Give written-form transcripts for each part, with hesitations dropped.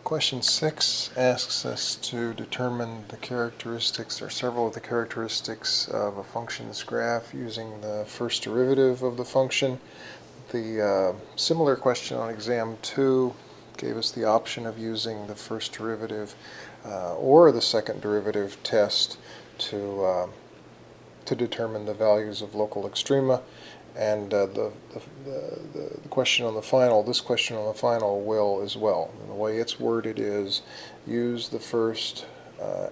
Question 6 asks us to determine the characteristics or several of the characteristics of a function's graph using the first derivative of the function. The similar question on exam 2 gave us the option of using the first derivative or the second derivative test to determine the values of local extrema. And the question on the final, this question on the final will as well. And the way it's worded is use the first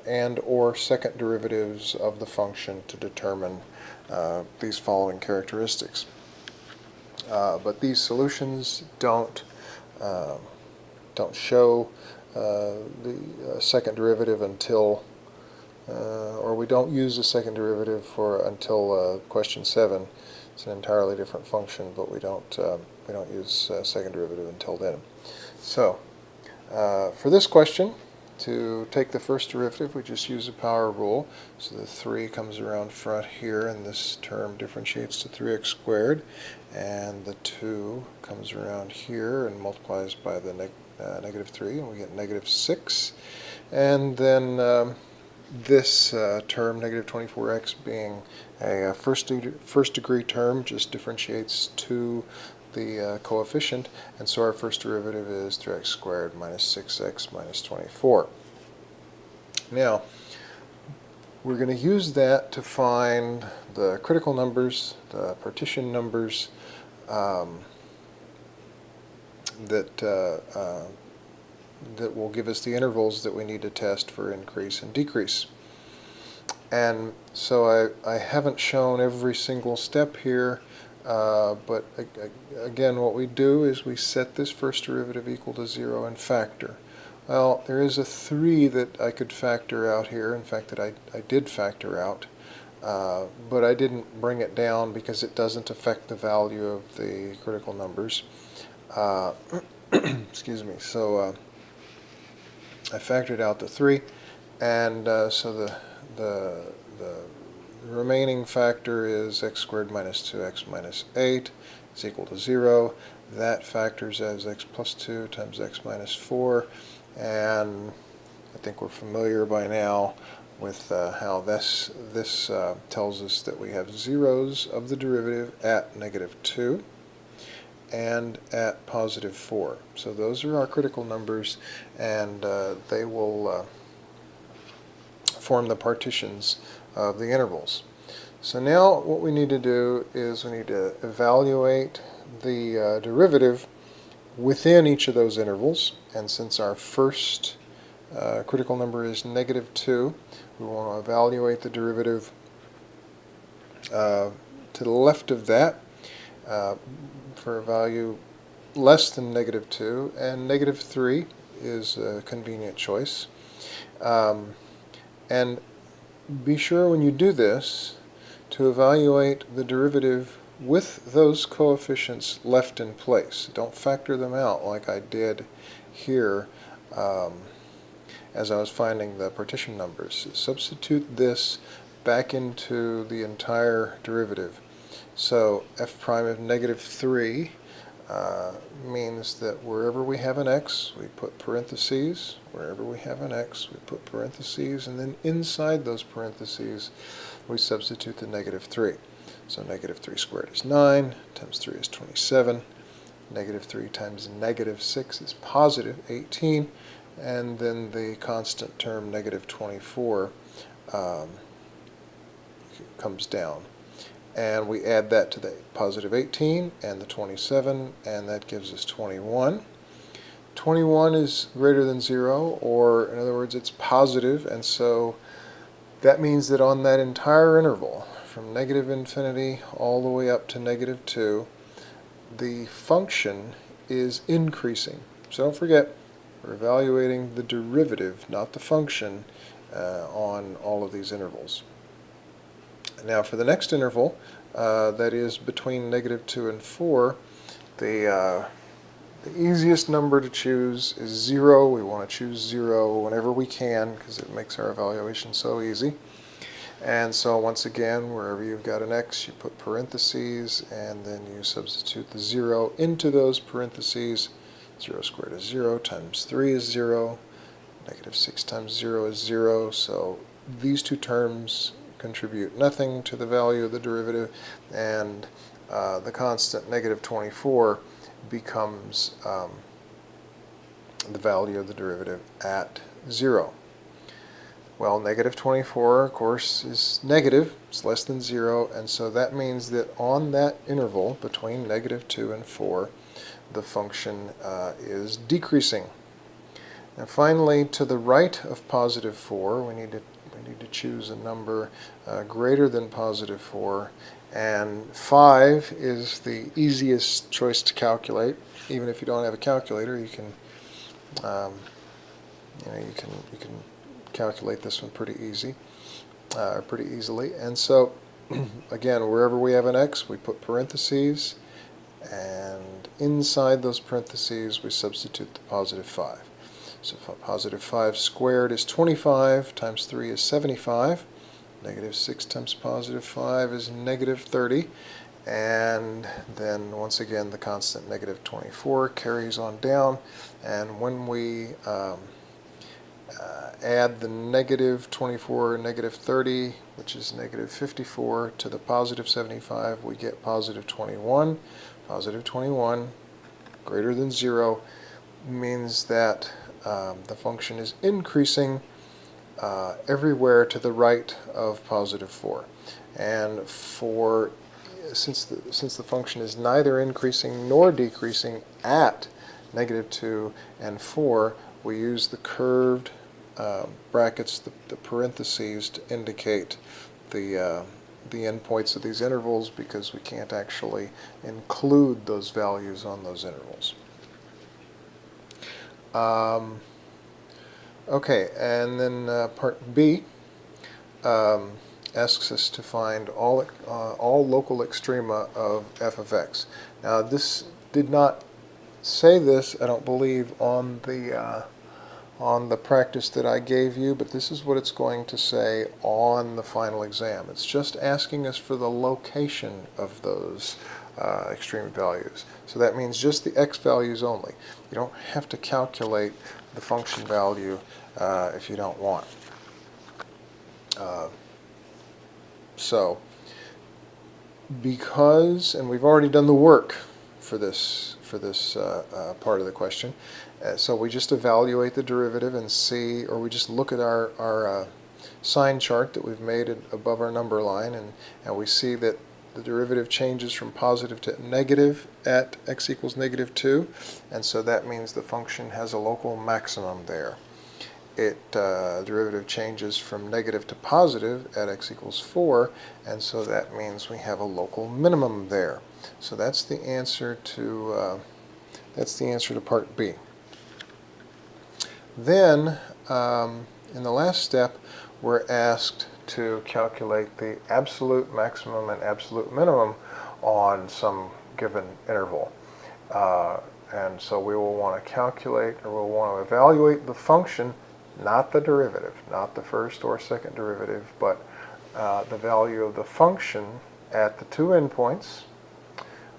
and or second derivatives of the function to determine these following characteristics. But these solutions don't show the second derivative until or we don't use the second derivative until question 7. It's an entirely different function, but we don't use second derivative until then. So for this question, to take the first derivative, we just use the power rule. So the 3 comes around front here, and this term differentiates to 3x squared, and the 2 comes around here and multiplies by the negative 3, and we get negative 6. And then this term, negative 24x, being a first degree term, just differentiates to the coefficient, and so our first derivative is 3x squared minus 6x minus 24. Now, we're going to use that to find the critical numbers, the partition numbers that will give us the intervals that we need to test for increase and decrease. And so I haven't shown every single step here, but again, what we do is we set this first derivative equal to 0 and factor. Well, there is a 3 that I could factor out here, in fact that I did factor out, but I didn't bring it down because it doesn't affect the value of the critical numbers. Excuse me. So I factored out the 3, and so the remaining factor is x squared minus 2x minus 8 is equal to 0. That factors as x plus 2 times x minus 4, and I think we're familiar by now with how this tells us that we have zeros of the derivative at negative 2 and at positive 4. So those are our critical numbers, and they will form the partitions of the intervals. So now what we need to do is we need to evaluate the derivative within each of those intervals, and since our first critical number is negative 2, we want to evaluate the derivative to the left of that for a value less than negative 2, and negative 3 is a convenient choice. And be sure when you do this to evaluate the derivative with those coefficients left in place. Don't factor them out like I did here as I was finding the partition numbers. Substitute this back into the entire derivative. So f prime of negative 3 means that wherever we have an x, we put parentheses. Wherever we have an x, we put parentheses, and then inside those parentheses, we substitute the negative 3. So negative 3 squared is 9, times 3 is 27. Negative 3 times negative 6 is positive 18, and then the constant term negative 24 comes down. And we add that to the positive 18 and the 27, and that gives us 21. 21 is greater than 0, or in other words, it's positive, and so that means that on that entire interval, from negative infinity all the way up to negative 2, the function is increasing. So don't forget, we're evaluating the derivative, not the function, on all of these intervals. Now for the next interval, that is between negative 2 and 4, the easiest number to choose is 0. We want to choose 0 whenever we can because it makes our evaluation so easy. And so once again, wherever you've got an x, you put parentheses, and then you substitute the 0 into those parentheses, 0 squared is 0, times 3 is 0, negative 6 times 0 is 0, so these two terms contribute nothing to the value of the derivative, and the constant negative 24 becomes the value of the derivative at 0. Well, negative 24, of course, is negative. It's less than 0, and so that means that on that interval between negative 2 and 4, the function is decreasing. And finally, to the right of positive 4, we need to choose a number greater than positive 4, and 5 is the easiest choice to calculate. Even if you don't have a calculator, you can you can calculate this one pretty easily. And so again, wherever we have an x, we put parentheses, and inside those parentheses we substitute the positive 5. So positive 5 squared is 25, times 3 is 75, negative 6 times positive 5 is negative 30, and then once again the constant negative 24 carries on down, and when we add the negative 24, negative 30, which is negative 54, to the positive 75, we get positive 21. Positive 21 greater than 0 means that the function is increasing everywhere to the right of positive 4. And since the function is neither increasing nor decreasing at negative 2 and 4, we use the curved brackets, the parentheses, to indicate the endpoints of these intervals, because we can't actually include those values on those intervals. Okay, and then part B asks us to find all local extrema of f of x. Now, this did not say this, I don't believe, on the practice that I gave you, but this is what it's going to say on the final exam. It's just asking us for the location of those extreme values. So that means just the x values only. You don't have to calculate the function value if you don't want. So because, and we've already done the work for this part of the question, so we just evaluate the derivative and see, or we just look at our sign chart that we've made above our number line, and we see that the derivative changes from positive to negative at x equals negative 2, and so that means the function has a local maximum there. Derivative changes from negative to positive at x equals 4, and so that means we have a local minimum there. So that's the answer to part B. Then, in the last step, we're asked to calculate the absolute maximum and absolute minimum on some given interval. And so we will want to calculate, or we'll want to evaluate the function, not the derivative, not the first or second derivative, but the value of the function at the two endpoints,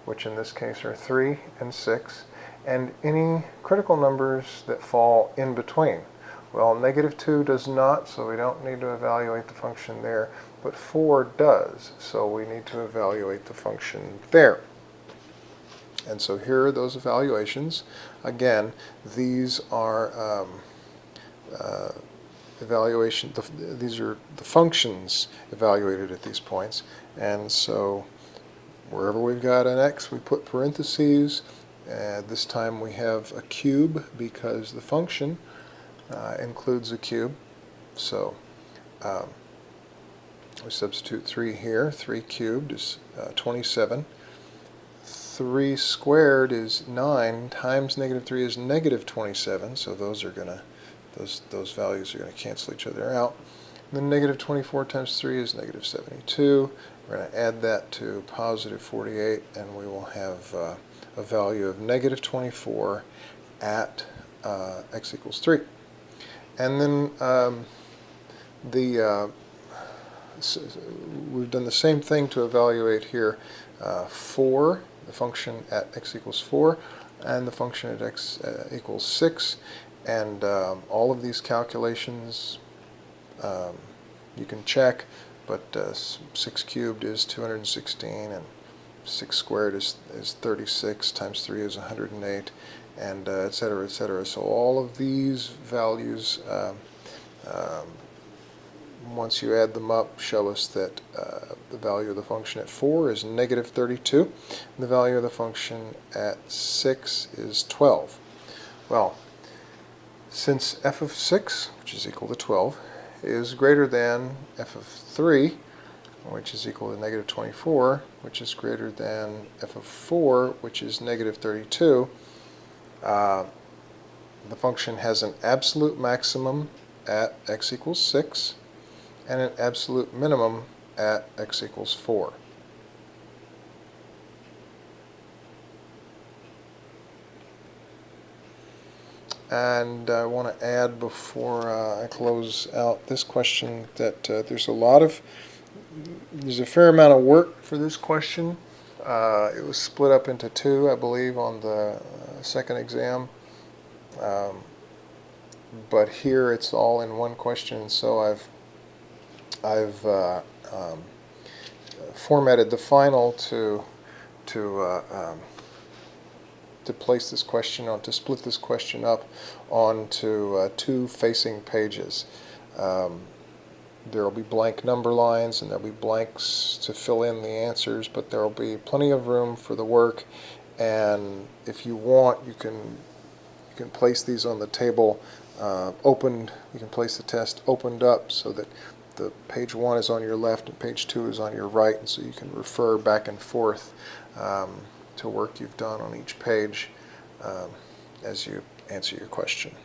which in this case are 3 and 6, and any critical numbers that fall in between. Well, negative 2 does not, so we don't need to evaluate the function there, but 4 does, so we need to evaluate the function there. And so here are those evaluations. Again, these are these are the functions evaluated at these points, and so wherever we've got an x, we put parentheses. This time we have a cube because the function includes a cube, so we substitute 3 here. 3 cubed is 27. 3 squared is 9, times negative 3 is negative 27, so those values are going to cancel each other out. And then negative 24 times 3 is negative 72. We're going to add that to positive 48, and we will have a value of negative 24 at x equals 3. And then we've done the same thing to evaluate here 4, the function at x equals 4. and the function at x equals 6. And all of these calculations you can check, but 6 cubed is 216, and 6 squared is 36, times 3 is 108, and et cetera, et cetera. So all of these values, once you add them up, show us that the value of the function at 4 is negative 32, and the value of the function at 6 is 12. Well, since f of 6, which is equal to 12, is greater than f of 3, which is equal to negative 24, which is greater than f of 4, which is negative 32, the function has an absolute maximum at x equals 6 and an absolute minimum at x equals 4. And I want to add before I close out this question that there's a fair amount of work for this question. It was split up into two, I believe, on the second exam. But here it's all in one question, so I've formatted the final to place this question on, to split this question up onto 2 facing pages. There will be blank number lines and there will be blanks to fill in the answers, but there will be plenty of room for the work, and if you want, you can place these on the table opened. You can place the test opened up so that the page 1 is on your left and page 2 is on your right, and so you can refer back and forth to work you've done on each page as you answer your question.